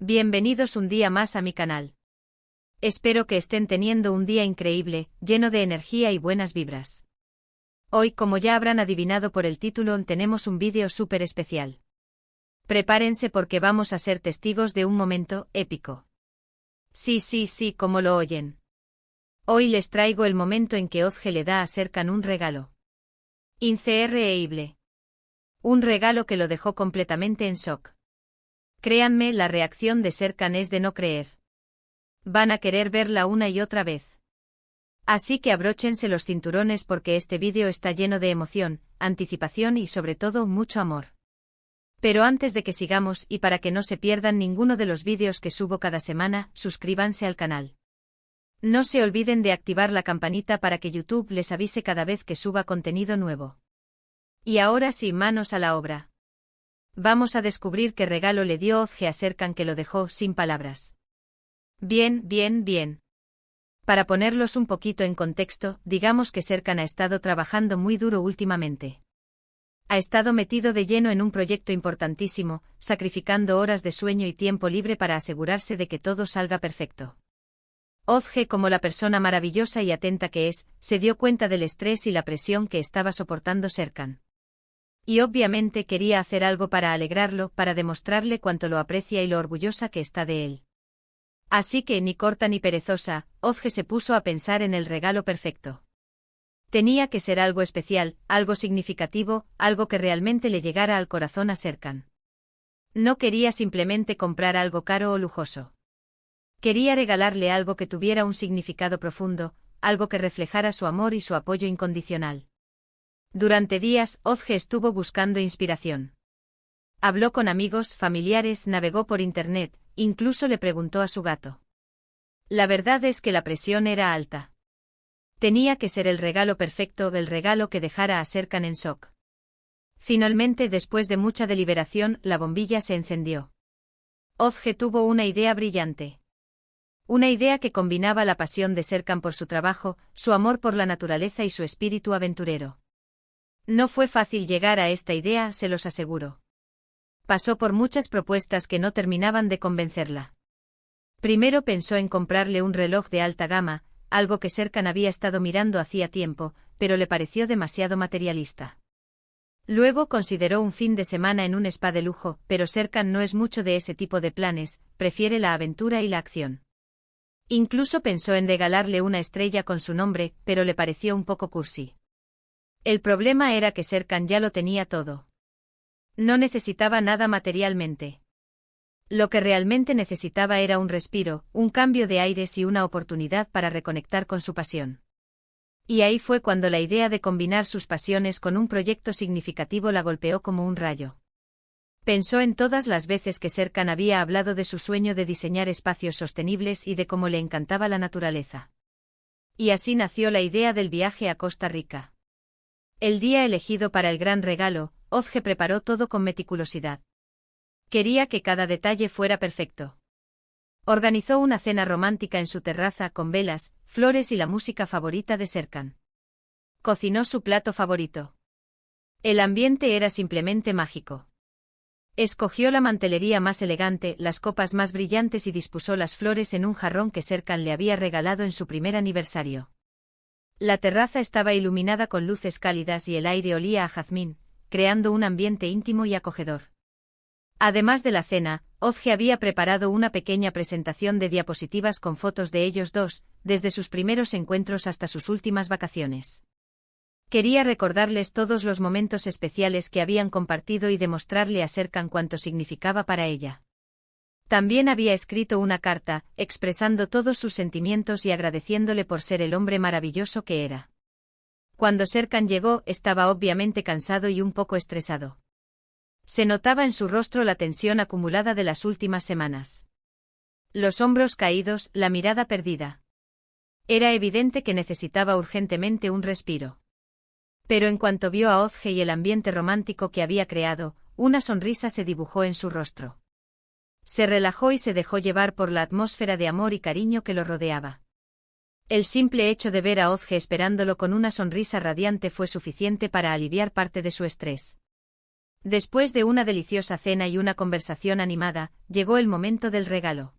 Bienvenidos un día más a mi canal. Espero que estén teniendo un día increíble, lleno de energía y buenas vibras. Hoy, como ya habrán adivinado por el título, tenemos un vídeo súper especial. Prepárense porque vamos a ser testigos de un momento épico. Sí, como lo oyen. Hoy les traigo el momento en que Ozge le da a Serkan un regalo. Increíble. Un regalo que lo dejó completamente en shock. Créanme, la reacción de Serkan es de no creer. Van a querer verla una y otra vez. Así que abróchense los cinturones porque este vídeo está lleno de emoción, anticipación y sobre todo mucho amor. Pero antes de que sigamos y para que no se pierdan ninguno de los vídeos que subo cada semana, suscríbanse al canal. No se olviden de activar la campanita para que YouTube les avise cada vez que suba contenido nuevo. Y ahora sí, manos a la obra. Vamos a descubrir qué regalo le dio Ozge a Serkan que lo dejó sin palabras. Bien. Para ponerlos un poquito en contexto, digamos que Serkan ha estado trabajando muy duro últimamente. Ha estado metido de lleno en un proyecto importantísimo, sacrificando horas de sueño y tiempo libre para asegurarse de que todo salga perfecto. Ozge, como la persona maravillosa y atenta que es, se dio cuenta del estrés y la presión que estaba soportando Serkan. Y obviamente quería hacer algo para alegrarlo, para demostrarle cuánto lo aprecia y lo orgullosa que está de él. Así que, ni corta ni perezosa, Ozge se puso a pensar en el regalo perfecto. Tenía que ser algo especial, algo significativo, algo que realmente le llegara al corazón a Serkan. No quería simplemente comprar algo caro o lujoso. Quería regalarle algo que tuviera un significado profundo, algo que reflejara su amor y su apoyo incondicional. Durante días, Ozge estuvo buscando inspiración. Habló con amigos, familiares, navegó por internet, incluso le preguntó a su gato. La verdad es que la presión era alta. Tenía que ser el regalo perfecto, el regalo que dejara a Serkan en shock. Finalmente, después de mucha deliberación, la bombilla se encendió. Ozge tuvo una idea brillante. Una idea que combinaba la pasión de Serkan por su trabajo, su amor por la naturaleza y su espíritu aventurero. No fue fácil llegar a esta idea, se los aseguro. Pasó por muchas propuestas que no terminaban de convencerla. Primero pensó en comprarle un reloj de alta gama, algo que Serkan había estado mirando hacía tiempo, pero le pareció demasiado materialista. Luego consideró un fin de semana en un spa de lujo, pero Serkan no es mucho de ese tipo de planes, prefiere la aventura y la acción. Incluso pensó en regalarle una estrella con su nombre, pero le pareció un poco cursi. El problema era que Serkan ya lo tenía todo. No necesitaba nada materialmente. Lo que realmente necesitaba era un respiro, un cambio de aires y una oportunidad para reconectar con su pasión. Y ahí fue cuando la idea de combinar sus pasiones con un proyecto significativo la golpeó como un rayo. Pensó en todas las veces que Serkan había hablado de su sueño de diseñar espacios sostenibles y de cómo le encantaba la naturaleza. Y así nació la idea del viaje a Costa Rica. El día elegido para el gran regalo, Ozge preparó todo con meticulosidad. Quería que cada detalle fuera perfecto. Organizó una cena romántica en su terraza con velas, flores y la música favorita de Serkan. Cocinó su plato favorito. El ambiente era simplemente mágico. Escogió la mantelería más elegante, las copas más brillantes y dispuso las flores en un jarrón que Serkan le había regalado en su primer aniversario. La terraza estaba iluminada con luces cálidas y el aire olía a jazmín, creando un ambiente íntimo y acogedor. Además de la cena, Ozge había preparado una pequeña presentación de diapositivas con fotos de ellos dos, desde sus primeros encuentros hasta sus últimas vacaciones. Quería recordarles todos los momentos especiales que habían compartido y demostrarle a Serkan cuánto significaba para ella. También había escrito una carta, expresando todos sus sentimientos y agradeciéndole por ser el hombre maravilloso que era. Cuando Serkan llegó, estaba obviamente cansado y un poco estresado. Se notaba en su rostro la tensión acumulada de las últimas semanas. Los hombros caídos, la mirada perdida. Era evidente que necesitaba urgentemente un respiro. Pero en cuanto vio a Ozge y el ambiente romántico que había creado, una sonrisa se dibujó en su rostro. Se relajó y se dejó llevar por la atmósfera de amor y cariño que lo rodeaba. El simple hecho de ver a Ozge esperándolo con una sonrisa radiante fue suficiente para aliviar parte de su estrés. Después de una deliciosa cena y una conversación animada, llegó el momento del regalo.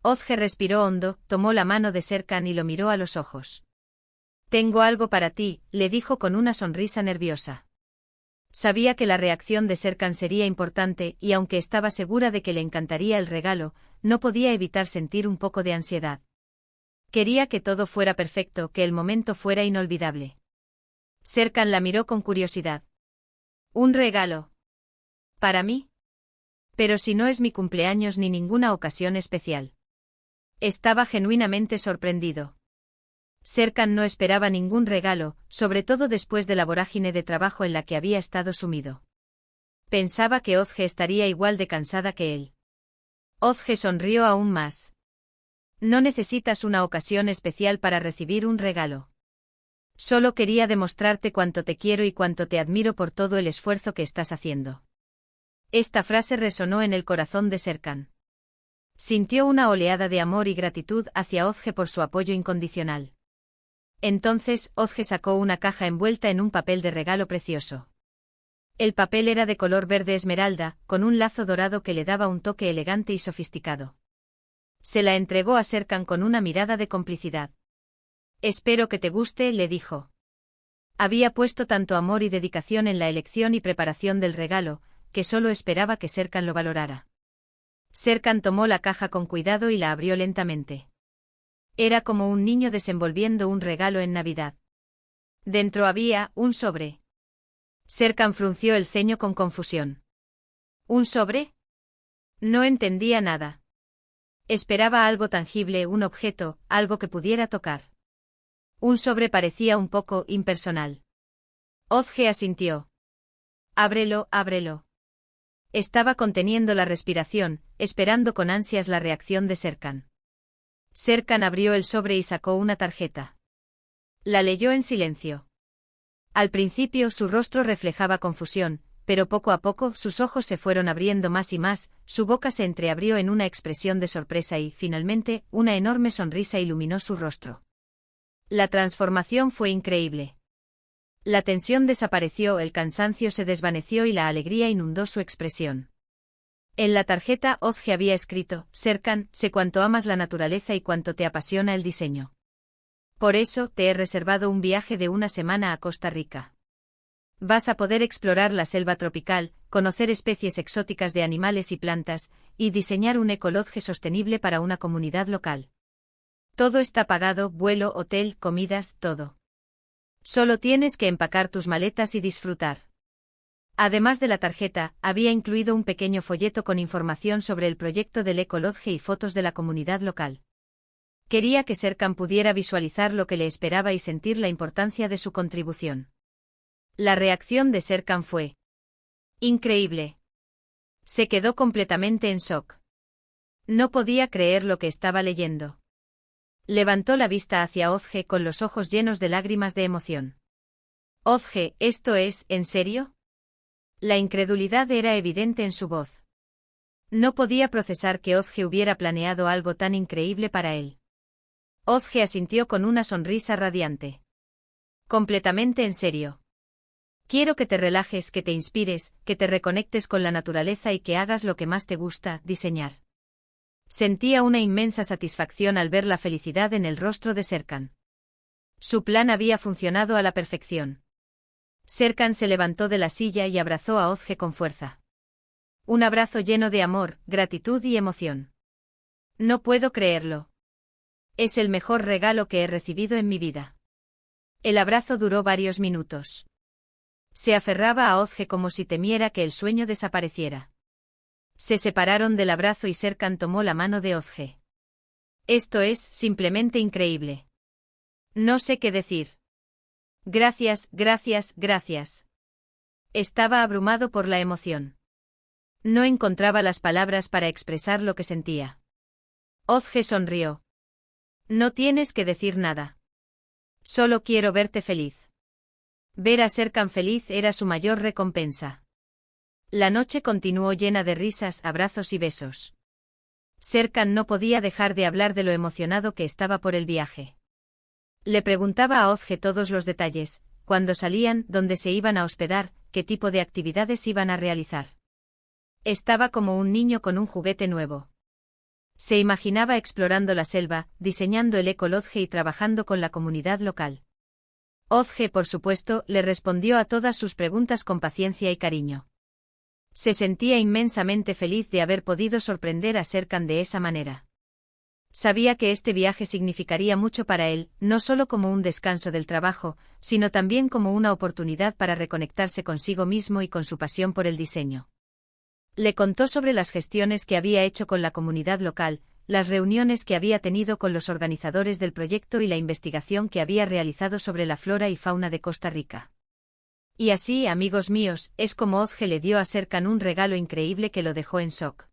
Ozge respiró hondo, tomó la mano de Serkan y lo miró a los ojos. «Tengo algo para ti», le dijo con una sonrisa nerviosa. Sabía que la reacción de Serkan sería importante y aunque estaba segura de que le encantaría el regalo, no podía evitar sentir un poco de ansiedad. Quería que todo fuera perfecto, que el momento fuera inolvidable. Serkan la miró con curiosidad. «¿Un regalo? ¿Para mí? Pero si no es mi cumpleaños ni ninguna ocasión especial». Estaba genuinamente sorprendido. Serkan no esperaba ningún regalo, sobre todo después de la vorágine de trabajo en la que había estado sumido. Pensaba que Ozge estaría igual de cansada que él. Ozge sonrió aún más. «No necesitas una ocasión especial para recibir un regalo. Solo quería demostrarte cuánto te quiero y cuánto te admiro por todo el esfuerzo que estás haciendo». Esta frase resonó en el corazón de Serkan. Sintió una oleada de amor y gratitud hacia Ozge por su apoyo incondicional. Entonces, Ozge sacó una caja envuelta en un papel de regalo precioso. El papel era de color verde esmeralda, con un lazo dorado que le daba un toque elegante y sofisticado. Se la entregó a Serkan con una mirada de complicidad. «Espero que te guste», le dijo. Había puesto tanto amor y dedicación en la elección y preparación del regalo, que solo esperaba que Serkan lo valorara. Serkan tomó la caja con cuidado y la abrió lentamente. Era como un niño desenvolviendo un regalo en Navidad. Dentro había un sobre. Serkan frunció el ceño con confusión. ¿Un sobre? No entendía nada. Esperaba algo tangible, un objeto, algo que pudiera tocar. Un sobre parecía un poco impersonal. Ozge asintió. «Ábrelo, ábrelo». Estaba conteniendo la respiración, esperando con ansias la reacción de Serkan. Serkan abrió el sobre y sacó una tarjeta. La leyó en silencio. Al principio su rostro reflejaba confusión, pero poco a poco sus ojos se fueron abriendo más y más, su boca se entreabrió en una expresión de sorpresa y, finalmente, una enorme sonrisa iluminó su rostro. La transformación fue increíble. La tensión desapareció, el cansancio se desvaneció y la alegría inundó su expresión. En la tarjeta Ozge había escrito: «Serkan, sé cuánto amas la naturaleza y cuánto te apasiona el diseño. Por eso te he reservado un viaje de una semana a Costa Rica. Vas a poder explorar la selva tropical, conocer especies exóticas de animales y plantas, y diseñar un ecolodge sostenible para una comunidad local. Todo está pagado, vuelo, hotel, comidas, todo. Solo tienes que empacar tus maletas y disfrutar». Además de la tarjeta, había incluido un pequeño folleto con información sobre el proyecto del ecolodge y fotos de la comunidad local. Quería que Serkan pudiera visualizar lo que le esperaba y sentir la importancia de su contribución. La reacción de Serkan fue increíble. Se quedó completamente en shock. No podía creer lo que estaba leyendo. Levantó la vista hacia Ozge con los ojos llenos de lágrimas de emoción. «Ozge, ¿esto es, en serio?». La incredulidad era evidente en su voz. No podía procesar que Ozge hubiera planeado algo tan increíble para él. Ozge asintió con una sonrisa radiante. «Completamente en serio. Quiero que te relajes, que te inspires, que te reconectes con la naturaleza y que hagas lo que más te gusta, diseñar». Sentía una inmensa satisfacción al ver la felicidad en el rostro de Serkan. Su plan había funcionado a la perfección. Serkan se levantó de la silla y abrazó a Ozge con fuerza. Un abrazo lleno de amor, gratitud y emoción. «No puedo creerlo. Es el mejor regalo que he recibido en mi vida». El abrazo duró varios minutos. Se aferraba a Ozge como si temiera que el sueño desapareciera. Se separaron del abrazo y Serkan tomó la mano de Ozge. «Esto es simplemente increíble. No sé qué decir. Gracias, gracias, gracias». Estaba abrumado por la emoción. No encontraba las palabras para expresar lo que sentía. Ozge sonrió. «No tienes que decir nada. Solo quiero verte feliz». Ver a Serkan feliz era su mayor recompensa. La noche continuó llena de risas, abrazos y besos. Serkan no podía dejar de hablar de lo emocionado que estaba por el viaje. Le preguntaba a Ozge todos los detalles, cuando salían, dónde se iban a hospedar, qué tipo de actividades iban a realizar. Estaba como un niño con un juguete nuevo. Se imaginaba explorando la selva, diseñando el ecolodge y trabajando con la comunidad local. Ozge, por supuesto, le respondió a todas sus preguntas con paciencia y cariño. Se sentía inmensamente feliz de haber podido sorprender a Serkan de esa manera. Sabía que este viaje significaría mucho para él, no solo como un descanso del trabajo, sino también como una oportunidad para reconectarse consigo mismo y con su pasión por el diseño. Le contó sobre las gestiones que había hecho con la comunidad local, las reuniones que había tenido con los organizadores del proyecto y la investigación que había realizado sobre la flora y fauna de Costa Rica. Y así, amigos míos, es como Ozge le dio a Serkan un regalo increíble que lo dejó en shock.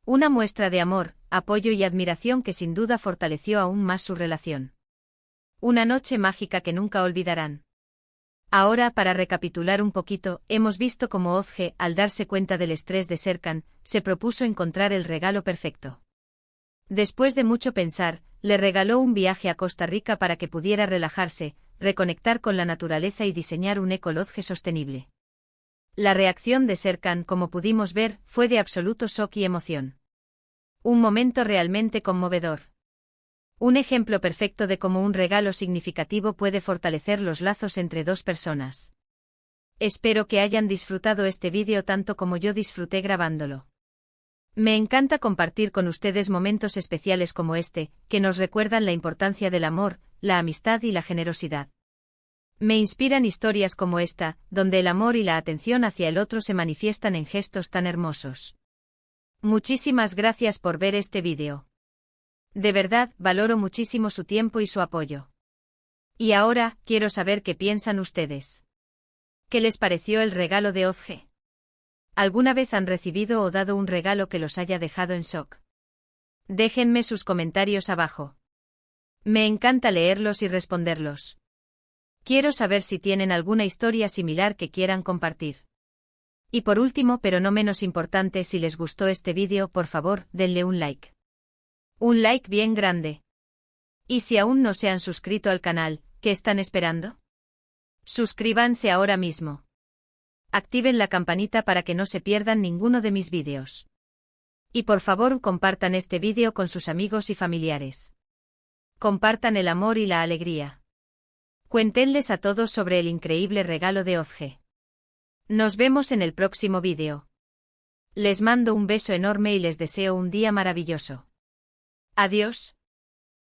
Una muestra de amor, apoyo y admiración que sin duda fortaleció aún más su relación. Una noche mágica que nunca olvidarán. Ahora, para recapitular un poquito, hemos visto cómo Ozge, al darse cuenta del estrés de Serkan, se propuso encontrar el regalo perfecto. Después de mucho pensar, le regaló un viaje a Costa Rica para que pudiera relajarse, reconectar con la naturaleza y diseñar un ecolodge sostenible. La reacción de Serkan, como pudimos ver, fue de absoluto shock y emoción. Un momento realmente conmovedor. Un ejemplo perfecto de cómo un regalo significativo puede fortalecer los lazos entre dos personas. Espero que hayan disfrutado este vídeo tanto como yo disfruté grabándolo. Me encanta compartir con ustedes momentos especiales como este, que nos recuerdan la importancia del amor, la amistad y la generosidad. Me inspiran historias como esta, donde el amor y la atención hacia el otro se manifiestan en gestos tan hermosos. Muchísimas gracias por ver este vídeo. De verdad, valoro muchísimo su tiempo y su apoyo. Y ahora, quiero saber qué piensan ustedes. ¿Qué les pareció el regalo de Ozge? ¿Alguna vez han recibido o dado un regalo que los haya dejado en shock? Déjenme sus comentarios abajo. Me encanta leerlos y responderlos. Quiero saber si tienen alguna historia similar que quieran compartir. Y por último, pero no menos importante, si les gustó este vídeo, por favor, denle un like. Un like bien grande. Y si aún no se han suscrito al canal, ¿qué están esperando? Suscríbanse ahora mismo. Activen la campanita para que no se pierdan ninguno de mis vídeos. Y por favor, compartan este vídeo con sus amigos y familiares. Compartan el amor y la alegría. Cuéntenles a todos sobre el increíble regalo de Ozge. Nos vemos en el próximo vídeo. Les mando un beso enorme y les deseo un día maravilloso. Adiós.